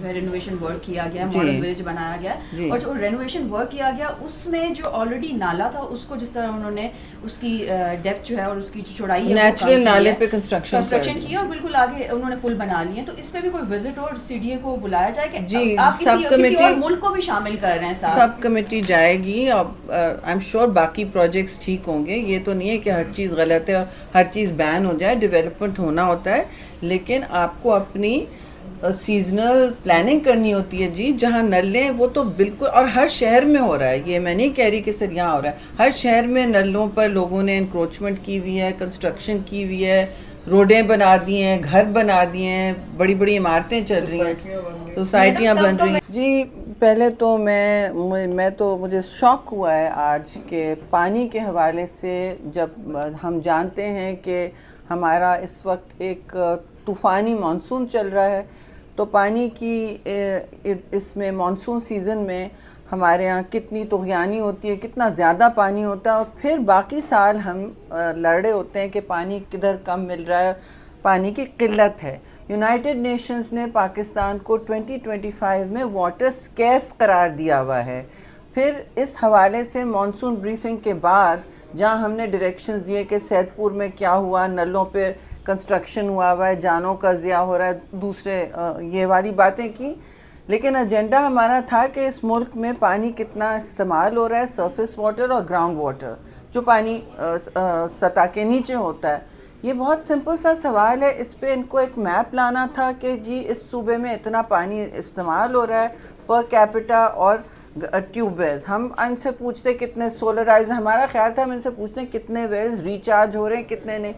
में renovation work किया गया, मॉडर्न विलेज बनाया गया, और जो रेनोवेशन वर्क किया गया उसमें जो ऑलरेडी नाला था उसको जिस तरह उन्होंने उसकी डेप्थ जो है और उसकी जो चौड़ाई है नेचुरल नाले पे कंस्ट्रक्शन किया, और बिल्कुल आगे उन्होंने पुल बना लिए। तो इस पे भी कोई विजिट और सीडीए को बुलाया जाए कि जी, आप किसी और मुल्क को भी शामिल कर रहे हैं साथ? सब कमेटी जाएगी, अब आई एम श्योर बाकी प्रोजेक्ट्स ठीक होंगे। ये तो नहीं है कि हर चीज़ गलत है और हर चीज़ बैन हो जाए, डेवलपमेंट होना होता है, लेकिन आपको अपनी सीजनल प्लानिंग करनी होती है जी। जहाँ नलें वो तो बिल्कुल, और हर शहर में हो रहा है, ये मैं नहीं कह रही कि सिर्फ यहाँ हो रहा है, हर शहर में नलों पर लोगों ने इंक्रोचमेंट की हुई है, कंस्ट्रक्शन की हुई है, रोडें बना दी हैं, घर बना दिए हैं, बड़ी बड़ी इमारतें चल रही हैं, सोसाइटियाँ बन रही हैं जी। पहले तो मुझे शौक हुआ है आज के पानी के हवाले से, जब हम जानते हैं कि हमारा इस वक्त एक तूफ़ानी मानसून चल रहा है, तो पानी की इसमें मानसून सीज़न में हमारे यहाँ कितनी तुग़यानी होती है, कितना ज़्यादा पानी होता है, और फिर बाकी साल हम लड़ रहे होते हैं कि पानी किधर कम मिल रहा है, पानी की किल्लत है। यूनाइटेड नेशंस ने पाकिस्तान को 2025 में वाटर स्कैर्स करार दिया हुआ है। फिर इस हवाले से मानसून ब्रीफिंग के बाद जहाँ हमने डायरेक्शंस दिए कि सैदपुर में क्या हुआ, नलों पे कंस्ट्रक्शन हुआ है, जानों का ज़िया हो रहा है, दूसरे ये वाली बातें की, लेकिन एजेंडा हमारा था कि इस मुल्क में पानी कितना इस्तेमाल हो रहा है, सरफेस वाटर और ग्राउंड वाटर, जो पानी सतह के नीचे होता है। ये बहुत सिंपल सा सवाल है, इस पे इनको एक मैप लाना था कि जी इस सूबे में इतना पानी इस्तेमाल हो रहा है पर कैपिटा, और ट्यूबवेल्स हम इनसे पूछते कितने सोलराइज, हमारा ख्याल था हम इनसे पूछते कितने वेल्स रिचार्ज हो रहे हैं, कितने नहीं,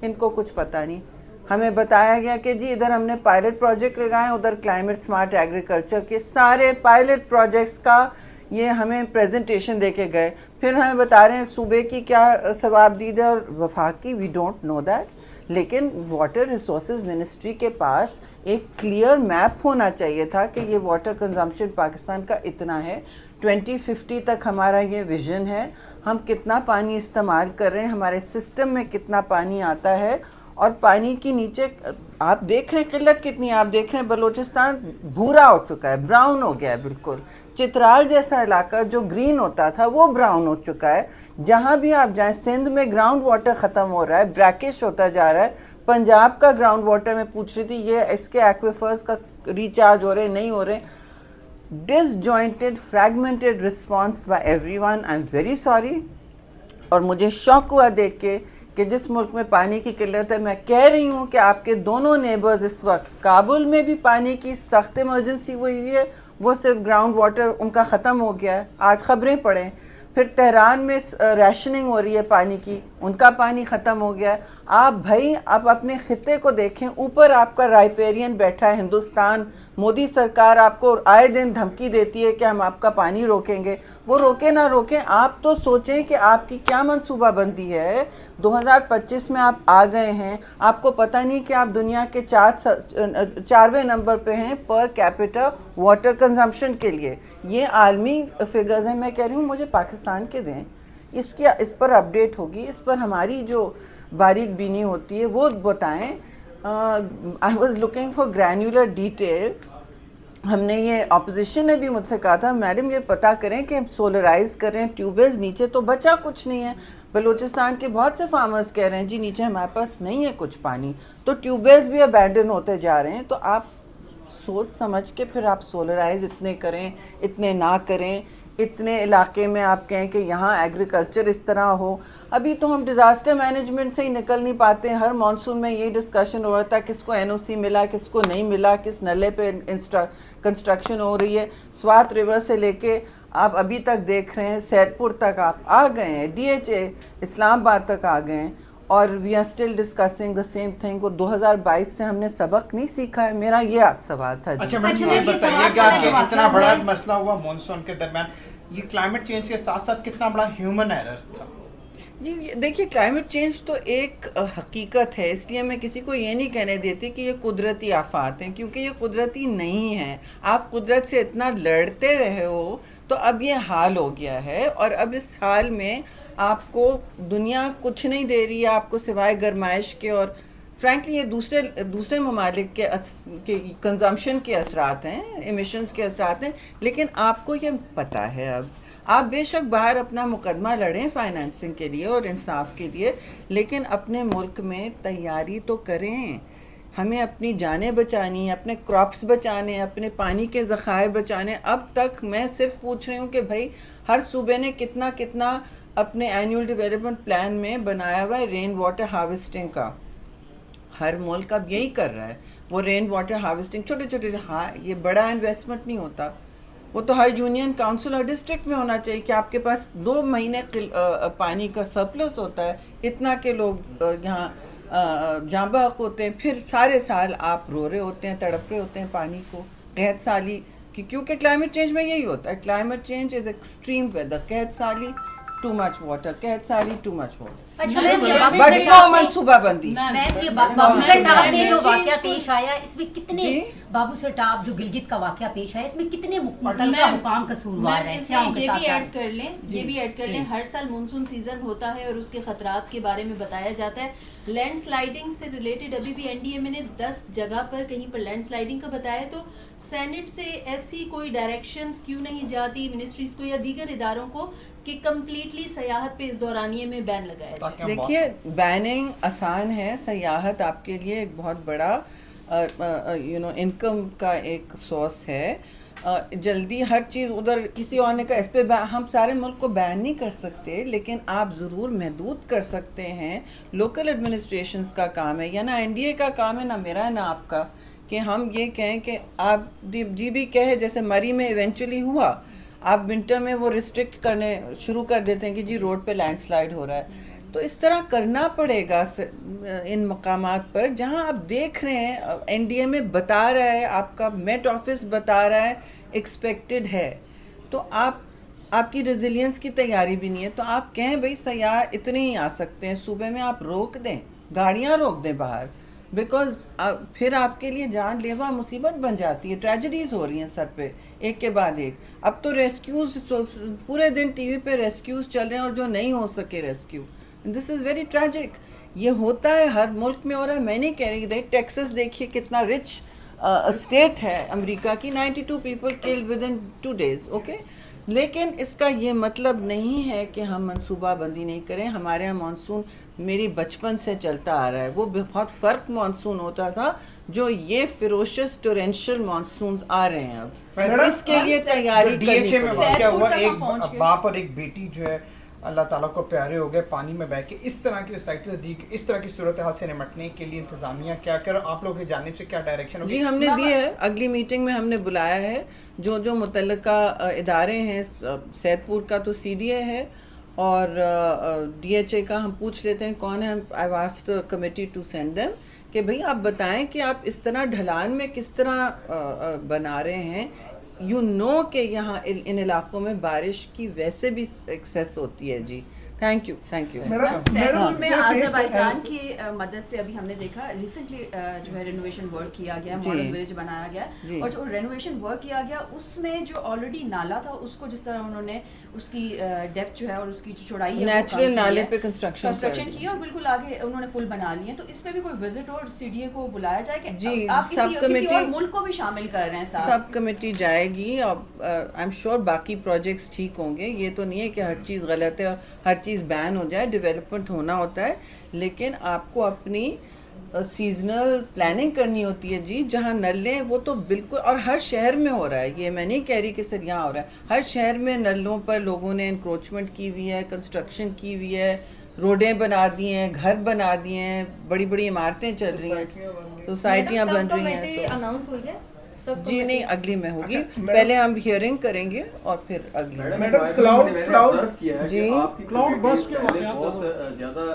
इनको कुछ पता नहीं। हमें बताया गया कि जी इधर हमने पायलट प्रोजेक्ट लगाए, उधर क्लाइमेट स्मार्ट एग्रीकल्चर के सारे पायलट प्रोजेक्ट्स का ये हमें प्रेजेंटेशन दे के गए। फिर हमें बता रहे हैं सूबे की क्या सवाबदीद है और वफाक की, वी डोंट नो दैट। लेकिन वाटर रिसोर्सेज मिनिस्ट्री के पास एक क्लियर मैप होना चाहिए था कि ये वाटर कंजम्पशन पाकिस्तान का इतना है, 2050 तक हमारा ये विज़न है, हम कितना पानी इस्तेमाल कर रहे हैं, हमारे सिस्टम में कितना पानी आता है, और पानी की नीचे आप देख रहे हैं किल्लत कितनी है। आप देख रहे हैं बलूचिस्तान भूरा हो चुका है, ब्राउन हो गया है बिल्कुल। चित्राल जैसा इलाका जो ग्रीन होता था वो ब्राउन हो चुका है। जहाँ भी आप जाएं, सिंध में ग्राउंड वाटर ख़त्म हो रहा है, ब्रैकिश होता जा रहा है। पंजाब का ग्राउंड वाटर मैं पूछ रही थी, ये इसके एक्विफर्स का रिचार्ज हो रहे नहीं हो रहे। Disjointed fragmented response by everyone, I am very sorry. और मुझे शौक हुआ देख के कि जिस मुल्क में पानी की किल्लत है, मैं कह रही हूँ कि आपके दोनों नेबर्स इस वक्त, काबुल में भी पानी की सख्त इमरजेंसी हुई है, वो सिर्फ ग्राउंड वाटर उनका ख़त्म हो गया है, आज ख़बरें पढ़ें। फिर तेहरान में रैशनिंग हो रही है पानी की, उनका पानी ख़त्म हो गया है। आप भाई आप अपने ख़ित्ते को देखें, ऊपर आपका राइपेरियन बैठा है हिंदुस्तान, मोदी सरकार आपको आए दिन धमकी देती है कि हम आपका पानी रोकेंगे। वो रोके ना रोकें, आप तो सोचें कि आपकी क्या मंसूबा बंदी है। 2025 में आप आ गए हैं, आपको पता नहीं कि आप दुनिया के 4वें नंबर पे हैं पर कैपिटा वाटर कंजम्पशन के लिए। ये आलमी फिगर्स हैं, मैं कह रही हूँ मुझे पाकिस्तान के दें, इस पर अपडेट होगी, इस पर हमारी जो बारीक बीनी होती है वो बताएं। I was looking for granular detail. हमने ये अपोजिशन ने भी मुझसे कहा था, मैडम ये पता करें कि सोलराइज करें ट्यूबवेल्स, नीचे तो बचा कुछ नहीं है। बलूचिस्तान के बहुत से फार्मर्स कह रहे हैं जी नीचे हमारे पास नहीं है कुछ पानी, तो ट्यूबवेल्स भी अबैंडन होते जा रहे हैं। तो आप सोच समझ के फिर आप सोलराइज इतने करें, इतने ना करें, इतने इलाके में आप कहें कि यहाँ एग्रीकल्चर इस तरह हो। अभी तो हम डिज़ास्टर मैनेजमेंट से ही निकल नहीं पाते हैं। हर मानसून में यही डिस्कशन हो रहा था, किसको एनओसी मिला, किसको नहीं मिला, किस नले पे कंस्ट्रक्शन हो रही है। स्वात रिवर से लेके आप अभी तक देख रहे हैं सैदपुर तक आप आ गए हैं, डीएचए इस्लामाबाद तक आ गए हैं, और we are still discussing the same thing. को 2022 से हमने सबक नहीं सीखा है, मेरा ये आज सवाल था। अच्छा मैडम ये बताइए कि आपके इतना बड़ा मसला हुआ मानसून के दरमियान, ये क्लाइमेट चेंज के साथ साथ कितना बड़ा ह्यूमन एरर था? जी देखिए, क्लाइमेट चेंज तो एक हकीकत है, इसलिए मैं किसी को ये नहीं कहने देती कि ये कुदरती आफात हैं, क्योंकि ये कुदरती नहीं है। आप कुदरत से इतना लड़ते रहे हो तो अब ये हाल हो गया है, और अब इस हाल में आपको दुनिया कुछ नहीं दे रही है आपको सिवाय गरमाइश के और فرینکلی یہ دوسرے ممالک کے کنزمپشن کے اثرات ہیں، ایمیشنز کے اثرات ہیں، لیکن آپ کو یہ پتہ ہے اب آپ بے شک باہر اپنا مقدمہ لڑیں فائنینسنگ کے لیے اور انصاف کے لیے، لیکن اپنے ملک میں تیاری تو کریں. ہمیں اپنی جانیں بچانی ہیں، اپنے کراپس بچانے ہیں، اپنے پانی کے ذخائر بچانے. اب تک میں صرف پوچھ رہی ہوں کہ بھائی ہر صوبے نے کتنا اپنے اینیول ڈیولپمنٹ پلان میں بنایا ہوا ہے رین واٹر ہارویسٹنگ کا. ہر ملک اب یہی کر رہا ہے، وہ رین واٹر ہارویسٹنگ چھوٹے ہاں یہ بڑا انویسٹمنٹ نہیں ہوتا، وہ تو ہر یونین کاؤنسل اور ڈسٹرکٹ میں ہونا چاہیے کہ آپ کے پاس 2 مہینے پانی کا سرپلس ہوتا ہے، اتنا کہ لوگ یہاں جاں بحق ہوتے ہیں، پھر سارے سال آپ رو رہے ہوتے ہیں، تڑپ رہے ہوتے ہیں پانی کو. قحط سالی کیونکہ کلائمیٹ چینج میں یہی ہوتا ہے، climate change is extreme weather. قحط سالی ٹو مچ واٹر، قحط سالی too much water. But no منصوبہ بندی. بابو سر ٹاپ میں جو واقعہ پیش آیا اس میں کتنے بابو سر ٹاپ جو گلگت کا واقعہ پیش آیا اس میں کتنے متعلقہ حکام قصوروار ہیں؟ یہ بھی ایڈ کر لیں ہر سال مونسون سیزن ہوتا ہے اور اس کے خطرات کے بارے میں بتایا جاتا ہے. لینڈ سلائڈنگ سے ریلیٹڈ ابھی بھی این ڈی ایم اے نے 10 جگہ پر کہیں پر لینڈ سلائڈنگ کا بتایا، تو سینٹ سے ایسی کوئی ڈائریکشنز کیوں نہیں جاتی منسٹریز کو یا دیگر اداروں کو کہ کمپلیٹلی سیاحت پہ اس دورانیے میں بین لگایا جائے؟ دیکھیے بیننگ آسان ہے، سیاحت آپ کے لیے ایک بہت بڑا انکم کا ایک سورس ہے. جلدی ہر چیز ادھر کسی اور نے کہا اس پہ ہم سارے ملک کو بین نہیں کر سکتے، لیکن آپ ضرور محدود کر سکتے ہیں. لوکل ایڈمنسٹریشنز کا کام ہے، یا نہ این ڈی اے کا کام ہے، نہ میرا ہے نہ آپ کا، کہ ہم یہ کہیں کہ آپ جی بھی کہے جیسے مری میں ایونچولی ہوا، آپ ونٹر میں وہ ریسٹرکٹ کرنے شروع کر دیتے ہیں کہ جی روڈ پہ لینڈ سلائڈ ہو رہا ہے. تو اس طرح کرنا پڑے گا ان مقامات پر جہاں آپ دیکھ رہے ہیں این ڈی اے میں بتا رہا ہے، آپ کا میٹ آفس بتا رہا ہے ایکسپیکٹڈ ہے، تو آپ کی ریزیلینس کی تیاری بھی نہیں ہے. تو آپ کہیں بھئی سیاح اتنے ہی آ سکتے ہیں، صوبے میں آپ روک دیں، گاڑیاں روک دیں باہر، بیکاز پھر آپ کے لیے جان لیوا مصیبت بن جاتی ہے. ٹریجڈیز ہو رہی ہیں سر پہ ایک کے بعد ایک. اب تو ریسکیوز پورے دن ٹی وی پہ ریسکیوز چل رہے ہیں، اور جو نہیں ہو سکے rescue, this is very tragic. یہ ہوتا ہے ہر ملک میں ہو رہا ہے. میں نہیں کہہ رہی، ٹیکسس دیکھیے کتنا رچ اسٹیٹ ہے امریکہ کی، 92 people killed with in 2 days. Okay, لیکن اس کا یہ مطلب نہیں ہے کہ ہم منصوبہ بندی نہیں کریں. ہمارے یہاں مانسون میری بچپن سے چلتا آ رہا ہے، وہ بہت فرق مانسون ہوتا تھا، جو یہ فیروشس ٹورینشل مانسونز آ رہے ہیں. اب اس کے لیے تیاری ڈی ایچ اے میں کرنی واقعہ ہوا، ایک باپ اور ایک بیٹی جو ہے اللہ تعالیٰ کو پیارے ہو گئے پانی میں بہ کے. اس طرح کی سائٹس دی، اس طرح کی صورتحال سے نمٹنے کے لیے انتظامیہ کیا کر، آپ لوگوں کی جانب سے کیا ڈائریکشن ہوگی؟ جی ہم نے دی ہے، اگلی میٹنگ میں ہم نے بلایا ہے جو متعلقہ ادارے ہیں. سید پور کا تو سی ڈی اے ہے، اور ڈی ایچ اے کا ہم پوچھ لیتے ہیں کون ہے. I was committee to send them کہ بھئی آپ بتائیں کہ آپ اس طرح ڈھلان میں کس طرح بنا رہے ہیں. یو نو کہ یہاں ان علاقوں میں بارش کی ویسے بھی ایکسیس ہوتی ہے. جی تھینک یو. سیپور میں آذربائیجان کی مدد سے ابھی ہم نے دیکھا ریسنٹلی جو ہے رینوویشن ورک کیا گیا، ماڈل ولیج بنایا گیا، اور جو رینوویشن ورک کیا گیا اس میں جو آلریڈی نالا تھا اس کو جس طرح انہوں نے اس کی ڈیپتھ جو ہے اور اس کی چوڑائی ہے نیچرل نالے پہ کنسٹرکشن کی، اور بالکل آگے انہوں نے پل بنا لیے. تو اس پہ بھی کوئی وزٹ اور سی ڈی اے کو بلایا جائے کہ جی آپ کسی اور ملک کو بھی شامل کر رہے ہیں؟ سب کمیٹی جائے گی، اور آئی ایم شیور باقی پروجیکٹس ٹھیک ہوں گے. یہ تو نہیں ہے کہ ہر چیز غلط ہے اور ہر چیز بین ہو جائے. ڈیولپمنٹ ہونا ہوتا ہے، لیکن آپ کو اپنی سیزنل پلاننگ کرنی ہوتی ہے. جی جہاں نلیں وہ تو بالکل، اور ہر شہر میں ہو رہا ہے. یہ میں نہیں کہہ رہی کہ صرف یہاں ہو رہا ہے، ہر شہر میں نلوں پر لوگوں نے انکروچمنٹ کی ہوئی ہے، کنسٹرکشن کی ہوئی ہے، روڈیں بنا دی ہیں، گھر بنا دیے ہیں، بڑی بڑی عمارتیں چل رہی ہیں، سوسائٹیاں بن رہی ہیں. جی نہیں، اگلی میں ہوگی. پہلے ہم ہیئرنگ کریں گے اور پھر اگلی. جی کلاؤڈ برسٹ کے واقعات بہت زیادہ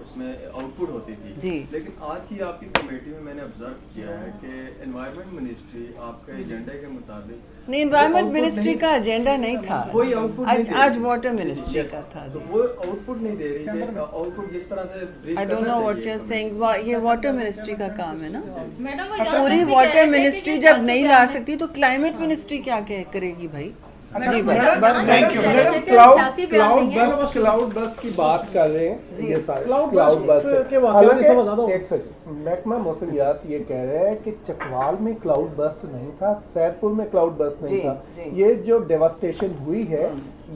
اس میں آؤٹ پٹ ہوتی تھی. جی لیکن آج کی آپ کی کمیٹی میں نے آبزرو کیا ہے کہ انوائرمنٹ منسٹری آپ کے ایجنڈے کے مطابق نہیں، انوائرمنٹ منسٹری کا ایجنڈا نہیں تھا، کوئی آؤٹ پٹ آج واٹر منسٹری کا تھا. تو وہ آؤٹ پٹ نہیں دے رہی ہے. آؤٹ پٹ جس طرح سے I don't know what you're saying. یہ واٹر منسٹری کا کام ہے نا. پوری واٹر منسٹری جب نہیں لا سکتی تو کلائمیٹ منسٹری کیا کرے گی بھائی؟ जी बस थैंक यू क्लाउड बस्ट की बात कर रहे हैं ये सारे क्लाउड बस्ट हालांकि एक सेकंड महकमा मौसमियात ये कह रहे हैं कि चकवाल में क्लाउड बस्ट नहीं था, सैदपुर में क्लाउड बस्ट नहीं था। ये जो डेवास्टेशन हुई है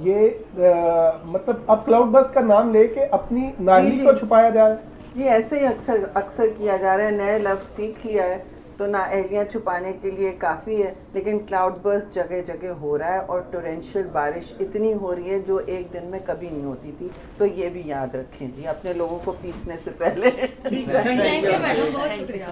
ये मतलब अब क्लाउड बस्ट का नाम लेके अपनी नाली को छुपाया जा रहा है। जी ऐसे ही अक्सर किया जा रहा है, नए लफ्ज़ सीख लिया है तो नाअहलियाँ छुपाने के लिए काफ़ी है, लेकिन क्लाउड बर्स्ट जगह जगह हो रहा है और टोरेंशियल बारिश इतनी हो रही है जो एक दिन में कभी नहीं होती थी। तो ये भी याद रखें जी अपने लोगों को पीसने से पहले। थैंक यू मैडम, बहुत शुक्रिया।